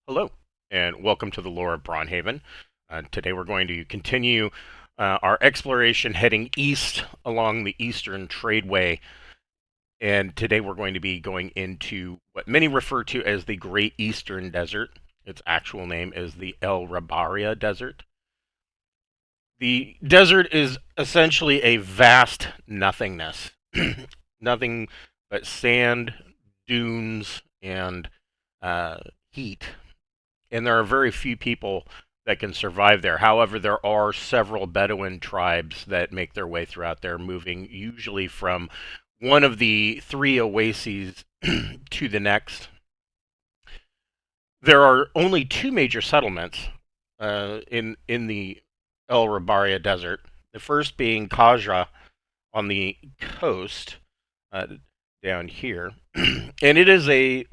Hello, and welcome to the lore of Braunhaven. Today we're going to continue our exploration heading east along the Eastern Tradeway, and today we're going to be going into what many refer to as the Great Eastern Desert. Its actual name is the El Rabaria Desert. The desert is essentially a vast nothingness. Nothing but sand, dunes, and heat, and there are very few people that can survive there. However, there are several Bedouin tribes that make their way throughout there, moving usually from one of the three oases to the next. There are only two major settlements in the El Rabaria Desert. The first being Kajra on the coast, uh, down here, and it is a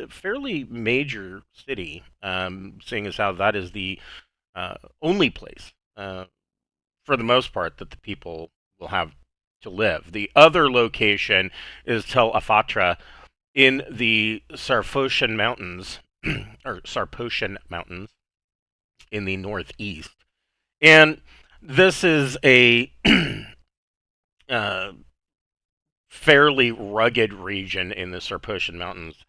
fairly major city, seeing as how that is the only place, for the most part, that the people will have to live. The other location is Tel Afatra in the Sarfoshan Mountains, or Sarpocian Mountains in the northeast. And this is a uh, fairly rugged region in the Sarpocian Mountains.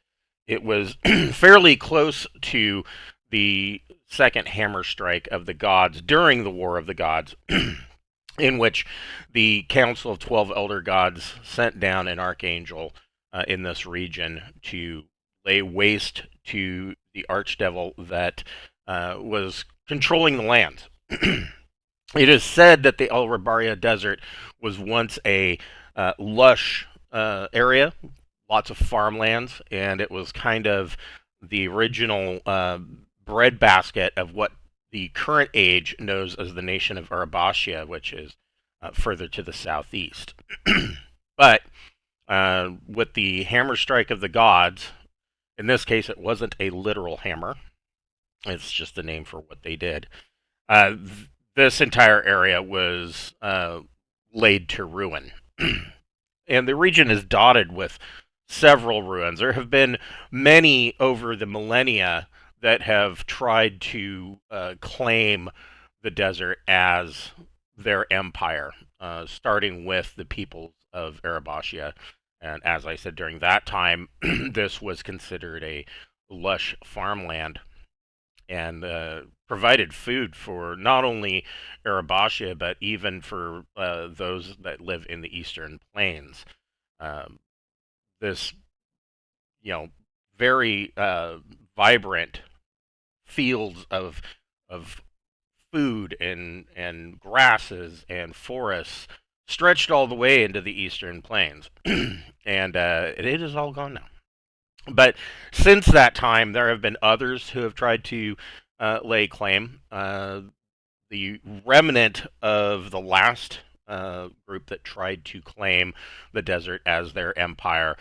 It was fairly close to the second hammer strike of the gods during the War of the Gods, in which the Council of 12 Elder Gods sent down an archangel in this region to lay waste to the archdevil that was controlling the land. It is said that the El Rabaria Desert was once a lush area, lots of farmlands, and it was kind of the original breadbasket of what the current age knows as the nation of Arabasia, which is further to the southeast. But with the hammer strike of the gods, in this case, it wasn't a literal hammer. It's just a name for what they did. Uh, this entire area was laid to ruin. And the region is dotted with several ruins. There have been many over the millennia that have tried to claim the desert as their empire, starting with the peoples of Arabasia. And as I said, during that time, this was considered a lush farmland and provided food for not only Arabasia, but even for those that live in the eastern plains. Um, this, you know, very vibrant fields of food and grasses and forests stretched all the way into the eastern plains, and it is all gone now. But since that time, there have been others who have tried to lay claim. The remnant of the last group that tried to claim the desert as their empire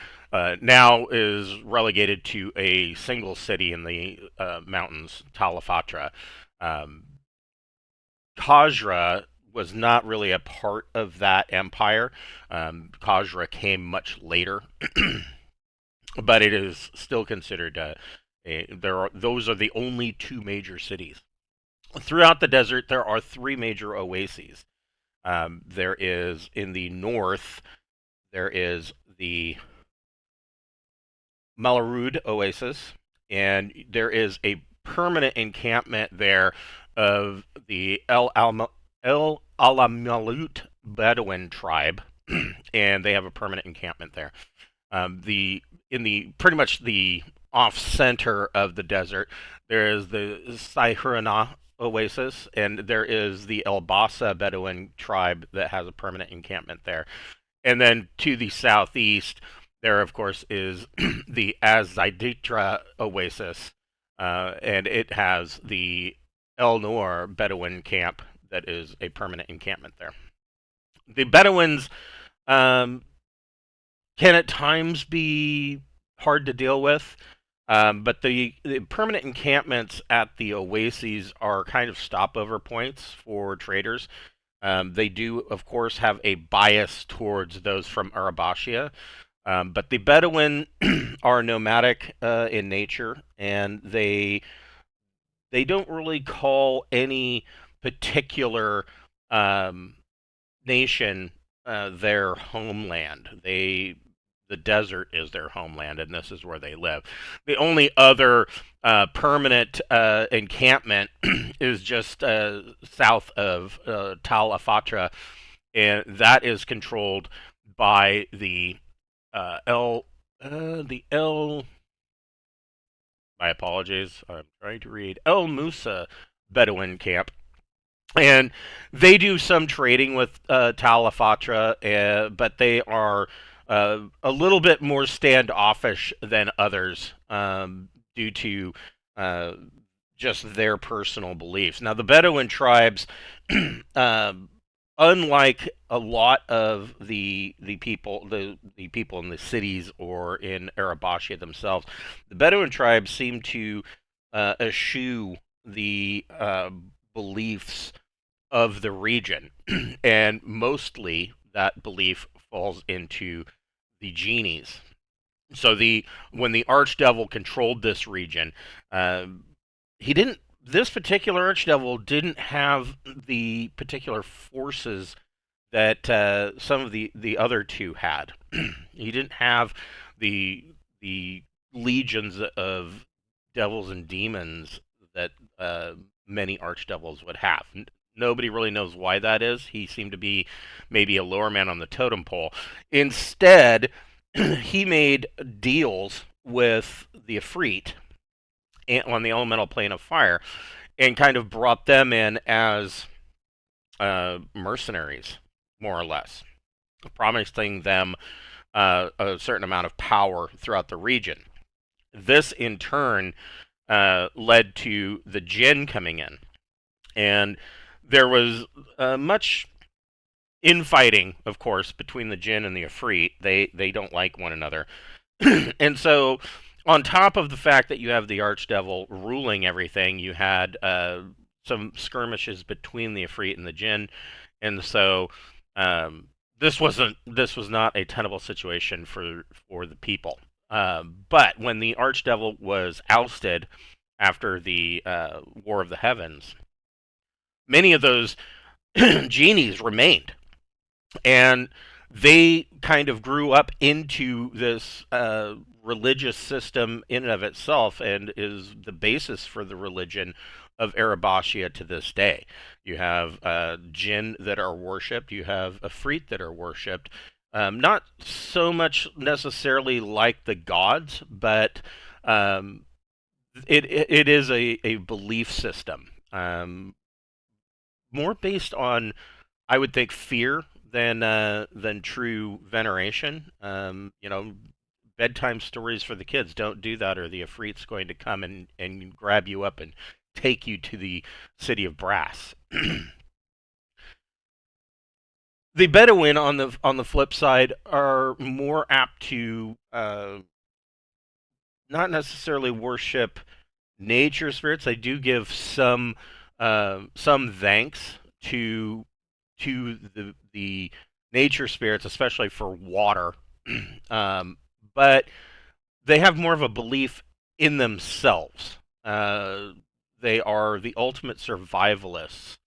now is relegated to a single city in the mountains, Talafatra. Um, Kajra was not really a part of that empire. Kajra came much later, but it is still considered those are the only two major cities. Throughout the desert, there are three major oases. There is in the north, there is the Malarud Oasis, and there is a permanent encampment there of the El Alamalut Bedouin tribe, and they have a permanent encampment there. The in the pretty much the off center of the desert, there is the Saihurana Oasis, and there is the El Bassa Bedouin tribe that has a permanent encampment there. And then to the southeast, there of course is the Azzayditra Oasis, and it has the El Noor Bedouin camp that is a permanent encampment there. The Bedouins um, can at times be hard to deal with. But the permanent encampments at the oases are kind of stopover points for traders. They do, of course, have a bias towards those from Arabasia, but the Bedouin are nomadic in nature, and they they don't really call any particular um, nation their homeland. The desert is their homeland, and this is where they live. The only other permanent encampment is just south of Tal Afatra, and that is controlled by the El. My apologies. I'm trying to read El Musa Bedouin camp, and they do some trading with Tal Afatra, but they are a little bit more standoffish than others due to uh, just their personal beliefs. Now, the Bedouin tribes, um, unlike a lot of the people in the cities or in Arabashia themselves, the Bedouin tribes seem to eschew the beliefs of the region, and mostly that belief falls into the genies. So the when the archdevil controlled this region, uh, he didn't. This particular archdevil didn't have the particular forces that some of the other two had. He didn't have the legions of devils and demons that many archdevils would have. Nobody really knows why that is. He seemed to be maybe a lower man on the totem pole. Instead, he made deals with the Efreet on the elemental plane of fire and kind of brought them in as mercenaries, more or less, promising them a certain amount of power throughout the region. This, in turn, led to the Jinn coming in, and there was much infighting, of course, between the Jinn and the Efreet. They don't like one another, and so on top of the fact that you have the Archdevil ruling everything, you had some skirmishes between the Efreet and the Jinn, and so this was not a tenable situation for the people. But when the Archdevil was ousted after the War of the Heavens, many of those genies remained, and they kind of grew up into this religious system in and of itself, and is the basis for the religion of Arabashia to this day. You have jinn that are worshipped. You have Efreet that are worshipped. Not so much necessarily like the gods, but it is a belief system. More based on, I would think, fear than true veneration. Bedtime stories for the kids. Don't do that, or the Efreet's going to come and grab you up and take you to the city of brass. The Bedouin, on the flip side, are more apt to not necessarily worship nature spirits. They do give some thanks to the nature spirits, especially for water. But they have more of a belief in themselves. They are the ultimate survivalists.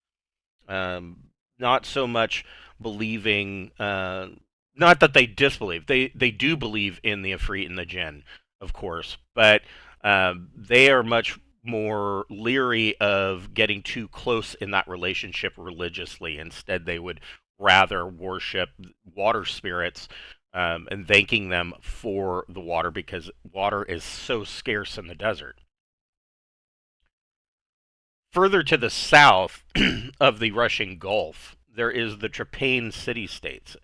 Not so much believing. Not that they disbelieve. They do believe in the Efreet and the Jinn, of course, but they are much more leery of getting too close in that relationship religiously. Instead, they would rather worship water spirits and thanking them for the water, because water is so scarce in the desert. Further to the south of the Russian Gulf, there is the Trapane city-states.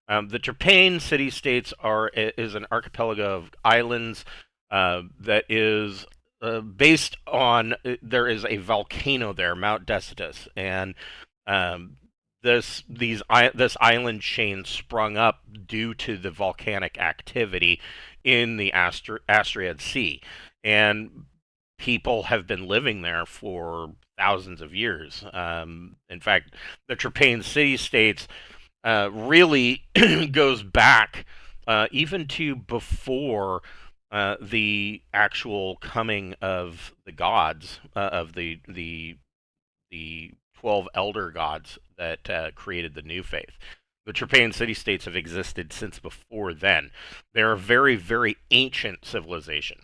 The Trapane city-states is an archipelago of islands that is based on, there is a volcano there, Mount Decitus, and this island chain sprung up due to the volcanic activity in the Astrid Sea, and people have been living there for thousands of years. In fact, the Trapane city-states really goes back even to before the actual coming of the gods, of the 12 elder gods that created the new faith. The Trapean city-states have existed since before then. They're a very, very ancient civilization,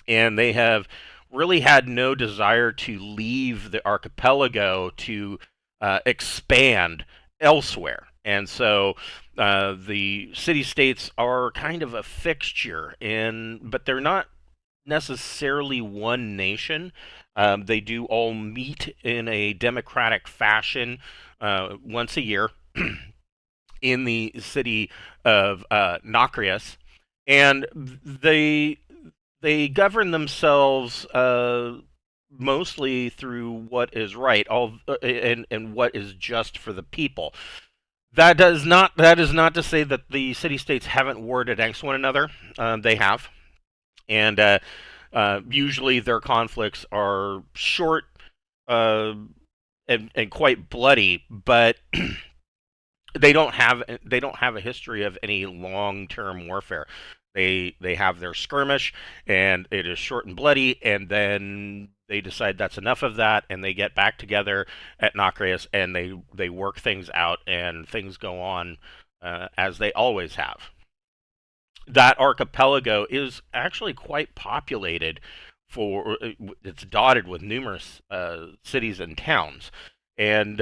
and they have really had no desire to leave the archipelago to expand elsewhere. And so the city-states are kind of a fixture but they're not necessarily one nation. They do all meet in a democratic fashion once a year in the city of Nacreus, and they govern themselves mostly through what is right, and what is just for the people. That is not to say that the city states haven't warred against one another. They have, and usually their conflicts are short uh, and quite bloody, but they don't have a history of any long-term warfare. They have their skirmish, and it is short and bloody, and then they decide that's enough of that, and they get back together at Nacreus, and they work things out, and things go on as they always have. That archipelago is actually quite populated. It's dotted with numerous cities and towns, and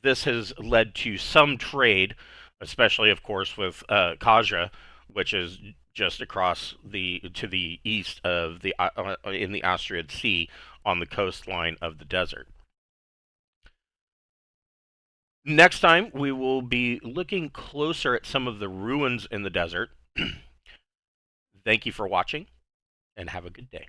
this has led to some trade, especially, of course, with Kaja, which is just across the to the east of the in the Austrian Sea on the coastline of the desert. Next time, we will be looking closer at some of the ruins in the desert. Thank you for watching, and have a good day.